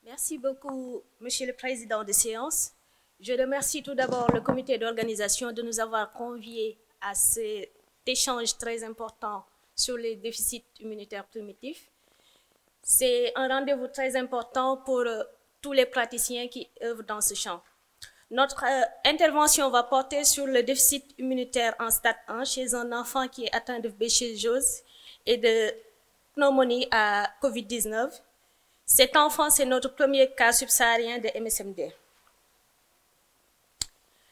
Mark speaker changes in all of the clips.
Speaker 1: Merci beaucoup, Monsieur le Président de séance. Je remercie tout d'abord le comité d'organisation de nous avoir conviés à cet échange très important sur les déficits immunitaires primitifs. C'est un rendez-vous très important pour tous les praticiens qui œuvrent dans ce champ. Notre intervention va porter sur le déficit immunitaire en stade 1 chez un enfant qui est atteint de BCG et de pneumonie à COVID-19. Cet enfant, c'est notre premier cas subsaharien de MSMD.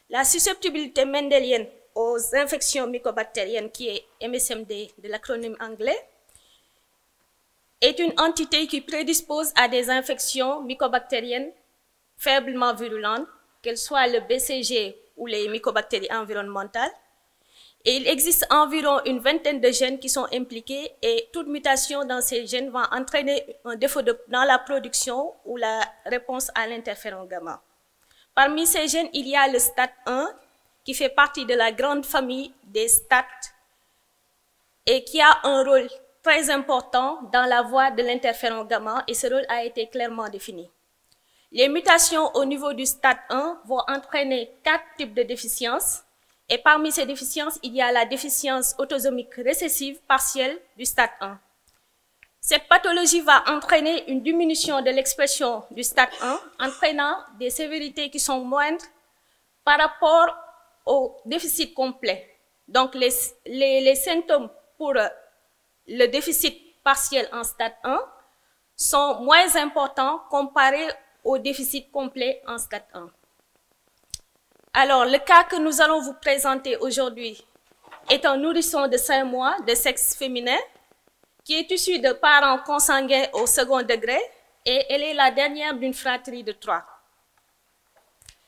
Speaker 1: La susceptibilité mendélienne aux infections mycobactériennes, qui est MSMD de l'acronyme anglais, est une entité qui prédispose à des infections mycobactériennes faiblement virulentes, qu'elles soient le BCG ou les mycobactéries environnementales. Et il existe environ une vingtaine de gènes qui sont impliqués et toute mutation dans ces gènes va entraîner un défaut dans la production ou la réponse à l'interféron gamma. Parmi ces gènes, il y a le STAT 1 qui fait partie de la grande famille des STAT et qui a un rôle très important dans la voie de l'interféron gamma et ce rôle a été clairement défini. Les mutations au niveau du STAT 1 vont entraîner 4 types de déficiences. Et parmi ces déficiences, il y a la déficience autosomique récessive partielle du stade 1. Cette pathologie va entraîner une diminution de l'expression du stade 1, entraînant des sévérités qui sont moindres par rapport au déficit complet. Donc, les symptômes pour le déficit partiel en stade 1 sont moins importants comparés au déficit complet en stade 1. Alors, le cas que nous allons vous présenter aujourd'hui est un nourrisson de 5 mois de sexe féminin qui est issu de parents consanguins au second degré et elle est la dernière d'une fratrie de 3.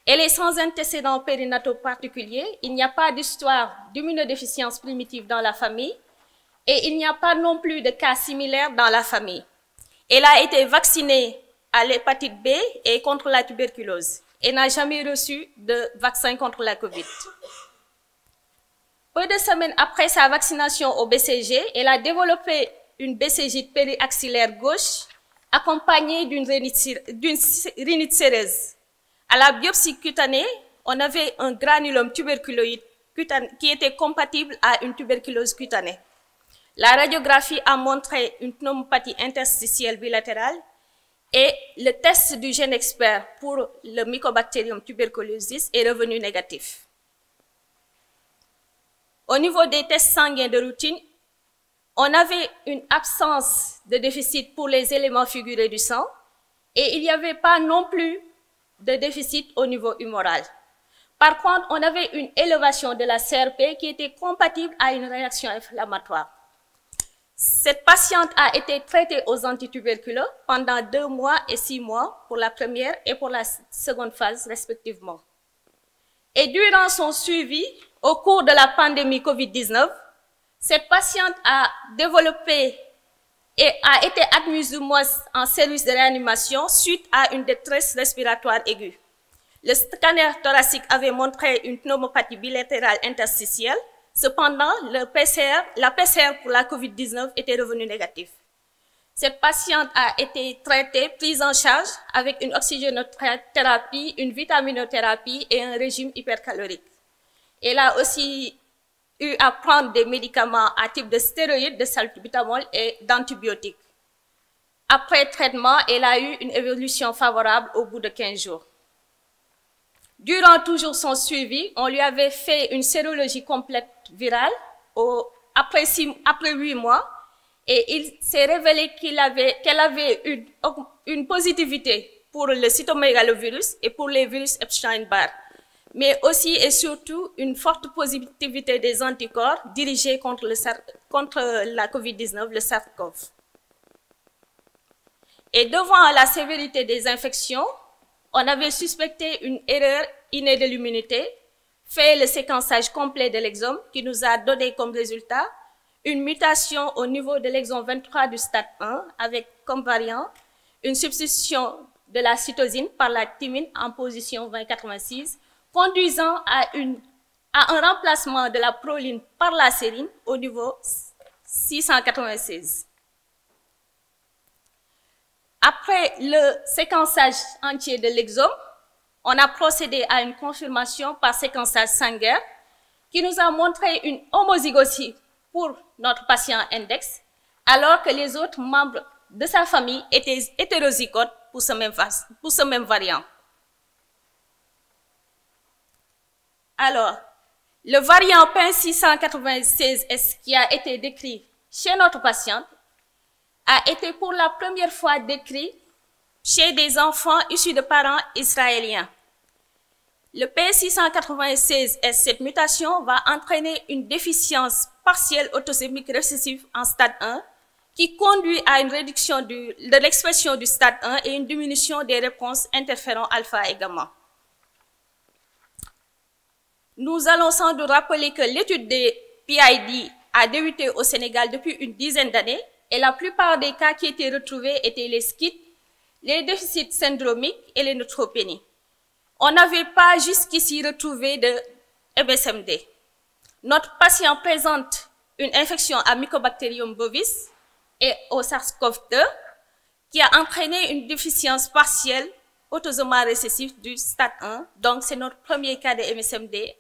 Speaker 1: Elle est sans antécédents périnataux particuliers, il n'y a pas d'histoire d'immunodéficience primitive dans la famille et il n'y a pas non plus de cas similaires dans la famille. Elle a été vaccinée à l'hépatite B et contre la tuberculose. Et n'a jamais reçu de vaccin contre la COVID. Peu de semaines après sa vaccination au BCG, elle a développé une BCG périaxillaire gauche accompagnée d'une rhinite séreuse. À la biopsie cutanée, on avait un granulome tuberculoïde qui était compatible à une tuberculose cutanée. La radiographie a montré une pneumopathie interstitielle bilatérale et le test du gène expert pour le Mycobacterium tuberculosis est revenu négatif. Au niveau des tests sanguins de routine, on avait une absence de déficit pour les éléments figurés du sang et il n'y avait pas non plus de déficit au niveau humoral. Par contre, on avait une élévation de la CRP qui était compatible à une réaction inflammatoire. Cette patiente a été traitée aux antituberculeux pendant 2 mois et 6 mois pour la première et pour la seconde phase respectivement. Et durant son suivi, au cours de la pandémie COVID-19, cette patiente a développé et a été admise en service de réanimation suite à une détresse respiratoire aiguë. Le scanner thoracique avait montré une pneumopathie bilatérale interstitielle. Cependant, la PCR pour la COVID-19 était revenue négative. Cette patiente a été traitée, prise en charge avec une oxygénothérapie, une vitaminothérapie et un régime hypercalorique. Elle a aussi eu à prendre des médicaments à type de stéroïdes, de salbutamol et d'antibiotiques. Après traitement, elle a eu une évolution favorable au bout de 15 jours. Durant toujours son suivi, on lui avait fait une sérologie complète virale après 8 mois et il s'est révélé qu'elle avait une positivité pour le cytomégalovirus et pour les virus Epstein-Barr, mais aussi et surtout une forte positivité des anticorps dirigés contre la COVID-19, le SARS-CoV. Et devant la sévérité des infections, on avait suspecté une erreur innée de l'immunité, fait le séquençage complet de l'exome qui nous a donné comme résultat une mutation au niveau de l'exome 23 du stade 1 avec comme variant une substitution de la cytosine par la thymine en position 2086, conduisant à un remplacement de la proline par la sérine au niveau 696. Après le séquençage entier de l'exome, on a procédé à une confirmation par séquençage sanguin qui nous a montré une homozygosie pour notre patient index, alors que les autres membres de sa famille étaient hétérozygotes pour ce même variant. Alors, le variant P696S qui a été décrit chez notre patiente a été pour la première fois décrit chez des enfants issus de parents israéliens. Le P696S, cette mutation va entraîner une déficience partielle autosémique récessive en stade 1 qui conduit à une réduction de l'expression du stade 1 et une diminution des réponses interférons alpha et gamma. Nous allons sans doute rappeler que l'étude des PID a débuté au Sénégal depuis une dizaine d'années et la plupart des cas qui étaient retrouvés étaient les SCID, les déficits syndromiques et les neutropénies. On n'avait pas jusqu'ici retrouvé de MSMD. Notre patient présente une infection à Mycobacterium bovis et au SARS-CoV-2 qui a entraîné une déficience partielle autosomale récessive du stade 1. Donc, c'est notre premier cas de MSMD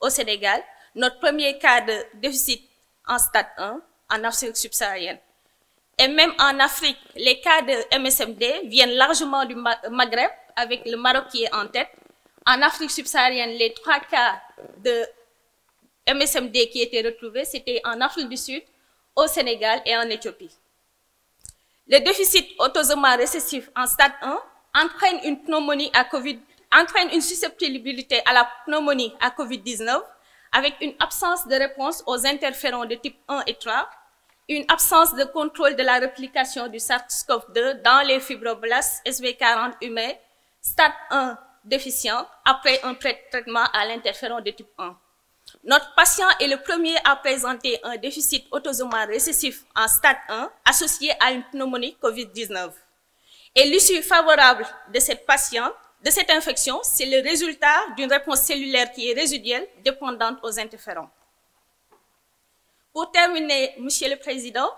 Speaker 1: au Sénégal, notre premier cas de déficit en stade 1 en Afrique subsaharienne. Et même en Afrique, les cas de MSMD viennent largement du Maghreb, avec le Maroc qui est en tête. En Afrique subsaharienne, les 3 cas de MSMD qui étaient retrouvés, c'était en Afrique du Sud, au Sénégal et en Éthiopie. Le déficit autosomal récessif en stade 1 entraîne une pneumonie à entraîne une susceptibilité à la pneumonie à COVID-19 avec une absence de réponse aux interférons de type 1 et 3, une absence de contrôle de la réplication du SARS-CoV-2 dans les fibroblastes SV40 humains, stade 1 déficient, après un traitement à l'interféron de type 1. Notre patient est le premier à présenter un déficit autosomal récessif en stade 1 associé à une pneumonie COVID-19. Et l'issue favorable de cette patiente, de cette infection, c'est le résultat d'une réponse cellulaire qui est résiduelle, dépendante aux interférons. Pour terminer, Monsieur le Président,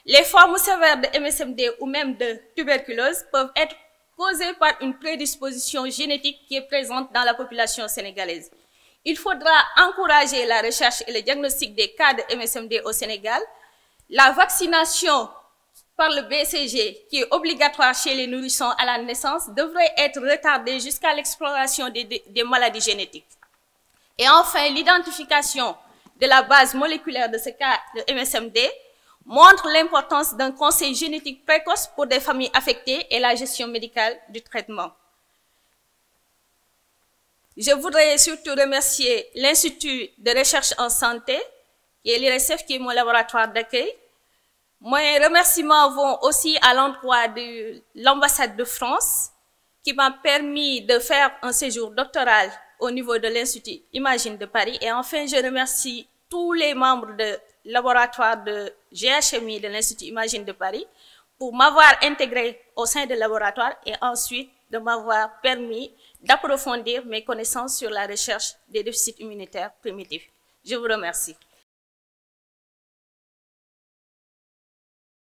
Speaker 1: les formes sévères de MSMD ou même de tuberculose peuvent être causées par une prédisposition génétique qui est présente dans la population sénégalaise. Il faudra encourager la recherche et le diagnostic des cas de MSMD au Sénégal. La vaccination par le BCG, qui est obligatoire chez les nourrissons à la naissance, devrait être retardée jusqu'à l'exploration des maladies génétiques. Et enfin, l'identification de la base moléculaire de ce cas de MSMD montre l'importance d'un conseil génétique précoce pour des familles affectées et la gestion médicale du traitement. Je voudrais surtout remercier l'Institut de recherche en santé, qui est l'IRSF, qui est mon laboratoire d'accueil. Mes remerciements vont aussi à l'endroit de l'ambassade de France, qui m'a permis de faire un séjour doctoral au niveau de l'Institut Imagine de Paris. Et enfin, je remercie tous les membres du laboratoire de GHMI de l'Institut Imagine de Paris pour m'avoir intégré au sein du laboratoire et ensuite de m'avoir permis d'approfondir mes connaissances sur la recherche des déficits immunitaires primitifs. Je vous remercie.